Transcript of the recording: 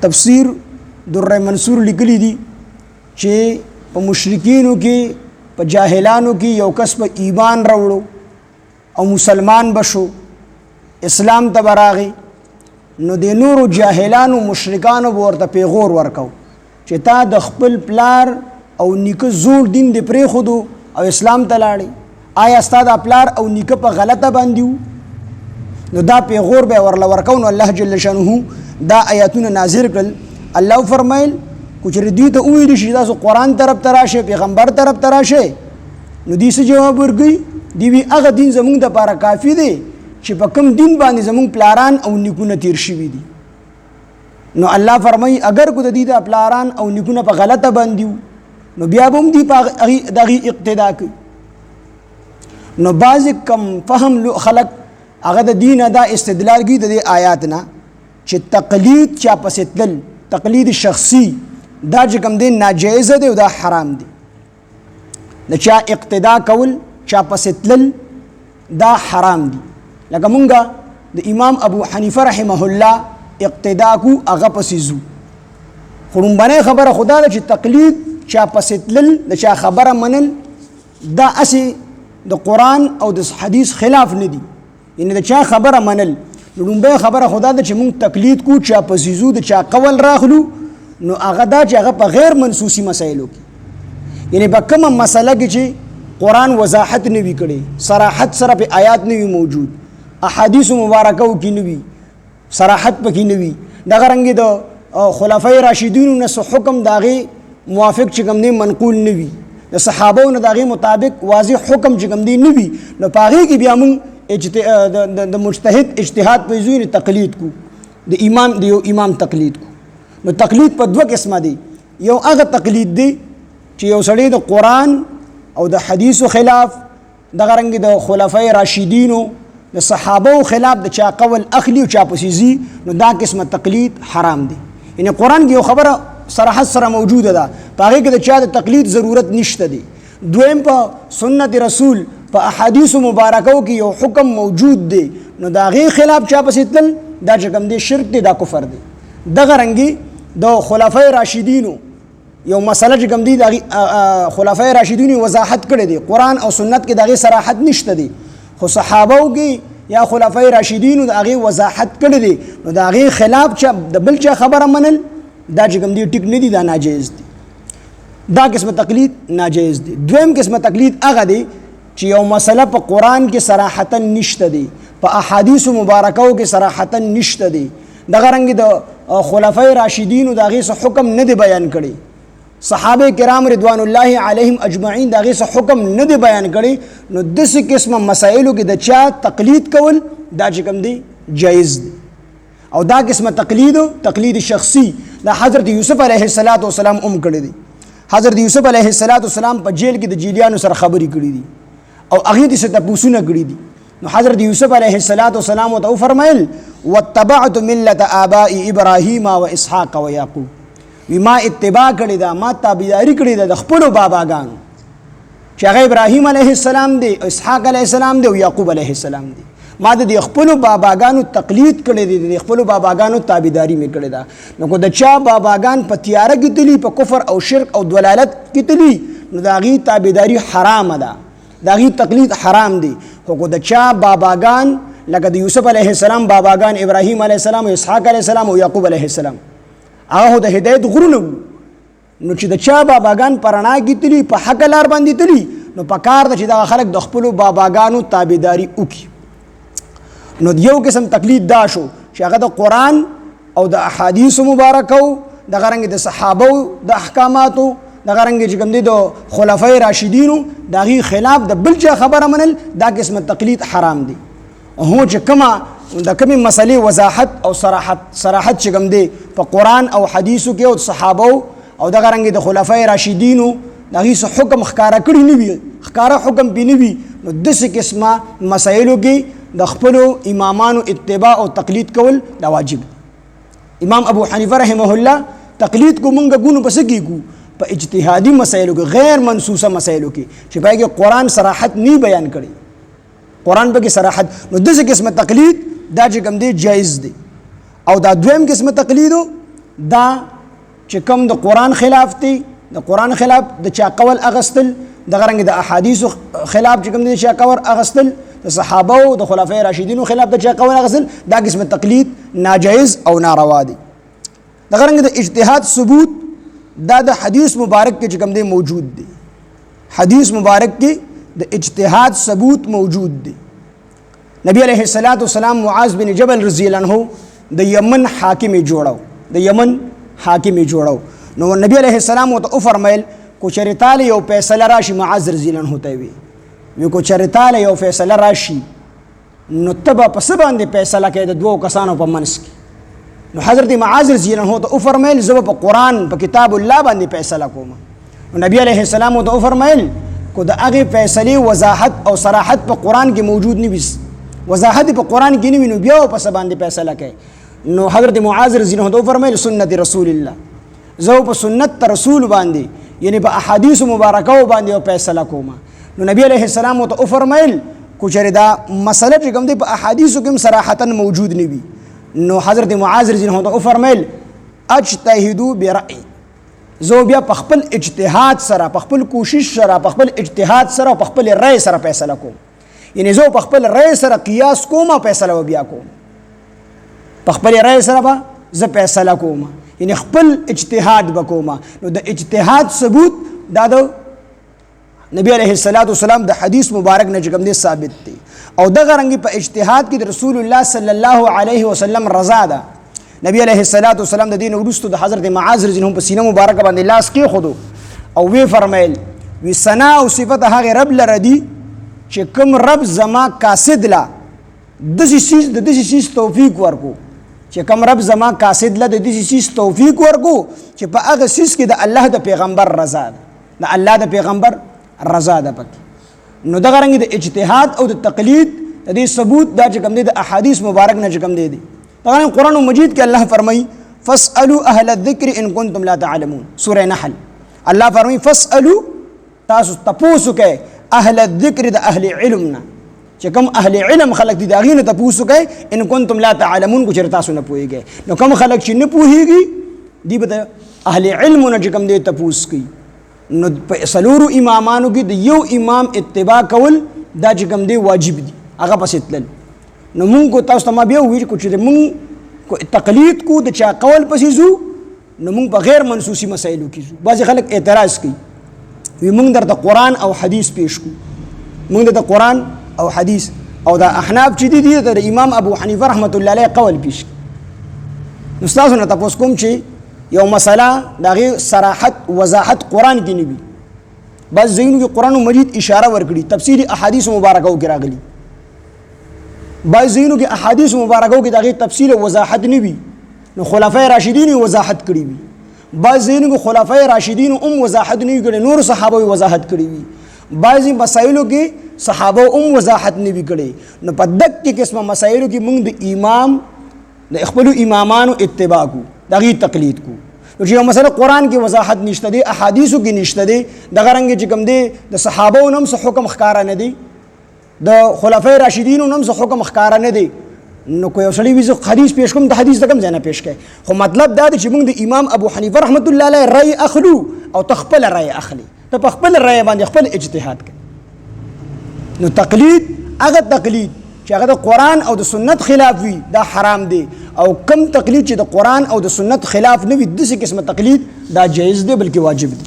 تفسیر در منصور لیکلی دی چې په مشرکینو کې په جاهلانو کې یو کس په ایمان راوړو او مسلمان بشو اسلام ته براغي نو د نورو جاهلانو مشرکانو ورته پیغور ورکاو چې تا د خپل پلار او نیکه زور دین دی پرې خودو او اسلام ته لاړې آیا استاد پلار او نیکه په غلطه باندې نو دا پیغور به ورل ورکاو نو الله جل شانه دا آیاتونه نازل کړل الله فرمایل کچره دی ته وې دي چې تاسو قران طرف تراشه پیغمبر طرف تراشه نو دې څه جواب ورګي دی وی هغه دین زمونږ د لپاره کافی دی چې په کوم دین باندې زمونږ پلاران او نیکونه تیر شوي دي نو الله فرمایي اگر کو د دې د پلاران او نیکونه په غلطه باندې نو بیا به هم دی په دغه اقتدا کوي نو بعض کم فهم خلق هغه د دین دا استدلال کوي د آیات نه چې تقلید چا پسې تل تقلید شخصي دا چې کوم دی ناجایز دی او دا حرام دی د چا اقتدا کول چا پسې تلل دا حرام دی لکه مونږه د امام ابو حنیفه رحمه الله اقتدا کو هغه پسې زو خورمبنه خبره خدا ده چې تقلید چا پسې تلل د چا خبره منل دا اسی د قرآن او د حدیث خلاف نه دی یعنی د چا خبره منل لومبه خبره خدا ده چې مونږ تقلید کو چا پسې زو د چا قول راخلو نو هغه دا چې هغه په غیر منسوسی مسایلو کې یعنی په کومه مسله کې چې قرآن وضاحت نه وی کړي صراحت سره په آیات نه وی موجود احادیث مبارکو کې نه وی صراحت پکې نه وی دغه رنګ د خلفای راشدین نه حکم داغه موافق چې کوم نه منقول نه وی د صحابو نه داغه مطابق واضح حکم چې کوم دی نه وی نو پاغه کې بیا موږ د مجتهد اجتهاد په زوی تقلید کو د امام تقلید کو نو تقلید په دوه قسمه دي یو هغه تقلید دی چې یو سړی د قرآن او د حدیثو خلاف دغه رنګ د خلفای راشدینو د صحابو خلاف د چا قول اخلی او چا پسیزی نو دا قسمه تقلید حرام دی یعنی قرآن کې یو خبره صراحت سره موجوده ده پاغه کې د چا د تقلید ضرورت نشته دی دویم په سنت رسول په احادیث مبارکو کې یو حکم موجود دی نو دا غي خلاف چا پسیتل دا چې کوم دی شرک دی دا کفر دی دغه رنګي د خلفای راشدینو یو مسله چې کوم دی د خلفای راشدین وضاحت کړی دی قرآن او سنت کې دغه صراحت نشته دی خو صحابو کې یا خلفای راشدین دغه وضاحت کړی دی نو دغه خلاف چې د بل چا خبره منل دا چې کوم دی ټیک نه دی دا ناجیز دی دا قسمه تقلید ناجیز دی دویم قسمه تقلید هغه دی چې یو مسله په قرآن کې صراحتا نشته دی په احادیث مبارکو کې صراحتا نشته دی دغه رنګ د خلفای راشدین دغه حکم نه دی بیان کړی صحابه کرام رضوان الله علیهم اجمعین دغه حکم نه دی بیان کړی نو دغه قسمه مسائلو کې د چا تقلید کول دا چې کوم دی جایز دی او دا قسمه تقلید شخصی دا حضرت یوسف علیه السلام کړی دی حضرت یوسف علیه السلام په جیل کې د جیلیانو سره خبرې کړې دي او هغه دې څه تاسو کړی دي نو حضرت یوسف علیه السلام ته فرمایل واتبعت ملت آباء ابراهیم و اسحاق و یعقوب ما اتباع کړی دا ما تابعداري کړی دا د خپل باباګانو چې هغه ابراهیم علیه السلام دی اسحاق علیه السلام دی او یعقوب علیه السلام دی ما د خپل باباګانو تقلید کړی دی د خپل باباګانو تابعداري مې کړی دا نو کو د چا باباګان په تیاره کې تلی په کفر او شرک او دلالت کې تلی نو دا غي تابعداري حرام ده دا غي تقلید حرام دی خو کو د چا باباګان لکه د یوسف علیه السلام باباګان ابراهیم علیه السلام او اسحاق علیه السلام او یعقوب علیه السلام هغه د هدایت غرونه نو چې د چا باباګان پرانا کې تلی په حق لار باندې تلی نو پکار د چې دا خلک د خپل باباګانو تابعداري وکي نو یو قسم تقلید دا شو چې هغه د قرآن او د احادیث مبارکو د غرنګ د صحابو د احکاماتو د غرنګ چې کوم دي د خلفای راشدینو دغه خلاف د بل چا خبره منل دا قسم تقلید حرام دی هو چې کما د کومې مسلې وضاحت او صراحت چې کوم دی په قرآن او حدیثو کې او صحابو او د غرنګ د خلفای راشدینو دغه حکم ښکارا کړی نه وي ښکارا حکم به نه وي نو دغه قسمه مسایلو کې د خپل امامانو اتباع او تقلید کول دا واجب امام ابو حنیفه رحمه الله تقلید کو مونږ ګونو پس کیږو په اجتهادي مسایلو کې غیر منسوسه مسایلو کې چې پای کې قرآن صراحت نه بیان کړي قرآن په کې صراحت نو دغه قسمه تقلید دا چې کوم دی جایز دی او دا دویم قسمه تقلید دا چې کوم د قرآن خلاف دی، د قرآن خلاف د چا قول اغستل، دغه رنګ د احادیثو خلاف چې کوم دی چا قول اغستل، د صحابه او د خلفای راشدینو خلاف د چا قول اغستل، دا قسم تقلید ناجایز او ناروا دی. دغه رنګ د اجتهاد ثبوت دا د حدیث مبارک کې چې کوم دی موجود دی. حدیث مبارک کې د اجتهاد ثبوت موجود دی. نبی علیہ الصلوۃ والسلام معاذ بن جبل رضی اللہ عنہ د یمن حاکم جوړو، د یمن حاکم جوړو. نو نبی علیہ السلام ته فرمایل کو چرتاله یو فیصله راشي، معاذ رضی اللہ عنہ ته وی کو چرتاله یو فیصله راشي نو تبا پس باندې فیصله کوي د دوه کسانو په منځ کې. نو حضرت معاذ رضی اللہ عنہ ته فرمایل زه په قرآن په کتاب الله باندې فیصله کوم. نو نبی علیہ السلام ته فرمایل کو د هغه فیصله وضاحت او صراحت په قرآن کې موجود نه وي، وضاحت په قرآن کې نه وي، نو بیا په څه باندې فیصله کوي. نو حضرت معاذ رضی اللہ عنہ فرمایل سنت رسول الله، زه په سنت رسول باندې یعنی په احادیث مبارکه باندې فیصله کوم. نو نبی علیہ السلام ته فرمایل کو چېرې دا مسله چې کوم دی په احادیثو کې صراحتا موجود نه وي، نو حضرت معاذ رضی اللہ عنہ فرمایل اجتهدوا برأی، زه بیا په خپل اجتهاد سره، په خپل کوشش سره، په خپل اجتهاد سره، په خپل رأی سره فیصله کوم. یعنی زه په خپل رأی سره قیاس کوم او فیصله بیا کوم، په خپل رأی سره به زه فیصله کوم، یعنی خپل اجتهاد وکوم. نو د اجتهاد ثبوت دا د نبی علیہ الصلوۃ والسلام د حدیث مبارک نه کوم دی ثابت دی. او دغه رنګ په اجتهاد کې د رسول الله صلی الله علیه وسلم رضا ده. نبی علیہ الصلوۃ والسلام د دین وروسته د حضرت معاذ رضی الله عنه په سینه مبارک باندې لاس کې خودو او وی فرمایل وی ثنا او صفت هغه رب لردی چې کوم رب زما قاصد لا د دې شیز توفیق ورکو، چې کوم رب زما قاصد لا د دې شیز توفیق ورکو چې په هغه شیز کې د الله د پیغمبر رضا ده، د الله د پیغمبر رضا ده پکې. نو دغه رنګ د اجتهاد او د تقلید د دې ثبوت دا چې کوم دی د احادیث مبارک نه چې کوم دی دغه قرآن مجید کې الله فرمایي فاسألوا اهل الذکر ان کنتم لا تعلمون. سورہ نحل الله فرمایي فاسألوا، تاسو تپوسو کوئ اهل الذکر د اهل علمنا، چې کوم اهل علم خلق دي د هغې نه تپوسو کوئ ان کنتم لا تعلمون، کو چېرې تاسو نه پوهېږئ. نو کوم خلق چې نه پوهېږي دی به د اهل علمو نه چې کوم دی تپوس کوي. نو په څلورو امامانو کې د یو امام اتباع کول دا چې کوم دی واجب دي، هغه پسې تلل. نو مونږ کو تاسو ته ما بیا وویل کو چې مونږ تقلید کو د چا قول پسې ځو نو مونږ په غیر منسوسي مسایلو کې ځو. بعضې خلک اعتراض کوي وی مونږ درته قرآن او حدیث پیش کو، مونږ درته قرآن او حدیث او دا احناف چې دي د امام ابو حنیفه رحمت الله علیه قول پیش کړي. نو ستاسو نه تپوس کوم چې یو مسله د هغې صراحت وضاحت قرآن کې نه وي، بعض ځایونو کې قرآن مجید اشاره ورکړي، تفصیل احادیث مبارکو کې راغلي، بعض ځایونو کې احادیث مبارکو کې د هغې تفصیل او وضاحت نه وي، نو خلفای راشدین وضاحت کړي وي. بعض ځایونو کې خلفای راشدین هم وضاحت نه وي کړی، نور صحابه وضاحت کړي وي. بعضې مسایلو کې صحابه هم وضاحت نه وي کړی. نو په دقې قسمه مسایلو کې موږ د امام د خپلو امامانو اتباع کو، د هغې تقلید کو. نو چې یو مسله قرآن کې وضاحت نشته دی، احادیثو کې نشته دی، دغه رنګې چې کوم دی د صحابو نه هم څه حکم ښکاره نه دی، د خلفای راشدینو نه هم څه حکم ښکاره نه دی. نو که یو سړی وي زه حدیث پیش کوم د حدیث د کوم ځای نه پیش کوي، خو مطلب دا دی چې موږ د امام ابو حنیفه رحمت الله علیه رأی اخلو او ته خپله رأی اخلي، ته په خپل رأی باندې خپل اجتهاد کوي. نو تقلید هغه تقلید چې هغه د قرآن او د سنت خلاف وي دا حرام دی، او کم تقلید چې د قرآن او د سنت خلاف نه وي داسې قسمه تقلید دا جایز دی بلکې واجب دی.